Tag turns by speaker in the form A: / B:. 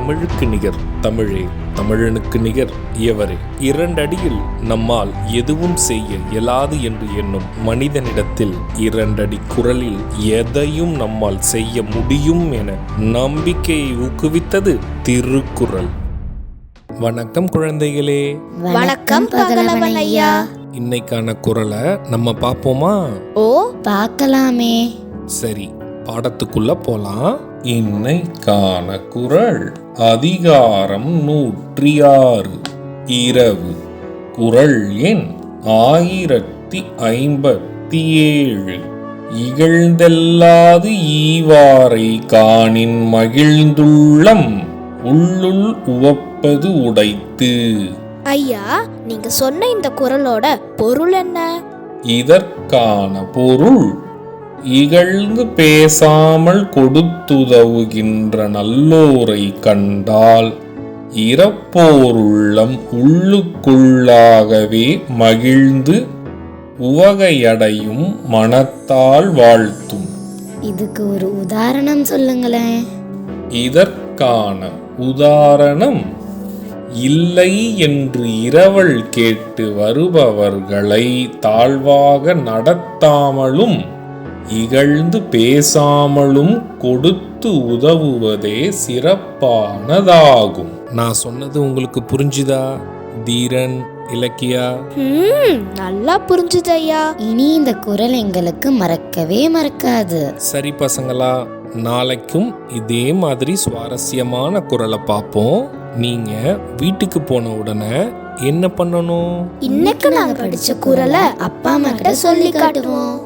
A: தமிழுக்கு நிகர் தமிழே, தமிழனுக்கு நிகர் எவரே. 2 அடியில் நம்மால் எதுவும் செய்ய இயலாது என்று எண்ணும் மனிதனிடத்தில் 2 அடி குரலில் எதையும் நம்மால் செய்ய முடியும் என நம்பிக்கையை ஊக்குவித்தது திருக்குறள். வணக்கம் குழந்தைகளே.
B: வணக்கம் பகலவன் ஐயா.
A: இன்னைக்கான குறளை நம்ம பார்ப்போமா?
B: ஓ, பார்க்கலாமே.
A: சரி, பாடத்துக்குள்ள போலாம். இன்னைக்கான குறள் அதிகாரம் 106 இரவு. குறள் எண் 1057. இகழ்ந்தெல்லாது ஈவாரை காணின் மகிழ்ந்துள்ளம் உள்ளுள் உவப்பது உடைத்து.
B: ஐயா, நீங்க சொன்ன இந்த குறளோட பொருள் என்ன?
A: இதற்கான பொருள், இகழ்ந்து பேசாமல் கொடுத்துதவுகின்ற நல்லோரை கண்டால் இரப்போருள்ளம் உள்ளுக்குள்ளாகவே மகிழ்ந்து உவகையடையும் மனத்தால் வாழ்த்தும்.
B: இதுக்கு ஒரு உதாரணம் சொல்லுங்களேன்.
A: இதற்கான உதாரணம், இல்லை என்று இரவல் கேட்டு வருபவர்களை தாழ்வாக நடத்தாமலும் இகழ்ந்து பேசாமலும் கொடுத்து உதவுவதே சிறப்பானதாகும். நான் சொன்னது உங்களுக்கு புரிஞ்சுதா தீரன், இலக்கியா?
B: நல்லா புரிஞ்சுது ஐயா. இனி இந்த குறள் எங்களுக்கு மறக்கவே மறக்காது.
A: சரி பசங்களா, நாளைக்கும் இதே மாதிரி சுவாரஸ்யமான குறளை பார்ப்போம். நீங்க வீட்டுக்கு போன உடனே என்ன பண்ணணும்?
B: இன்னைக்கு நாங்க படிச்ச குறளை அப்பா அம்மா கிட்ட சொல்லி காட்டுவோம்.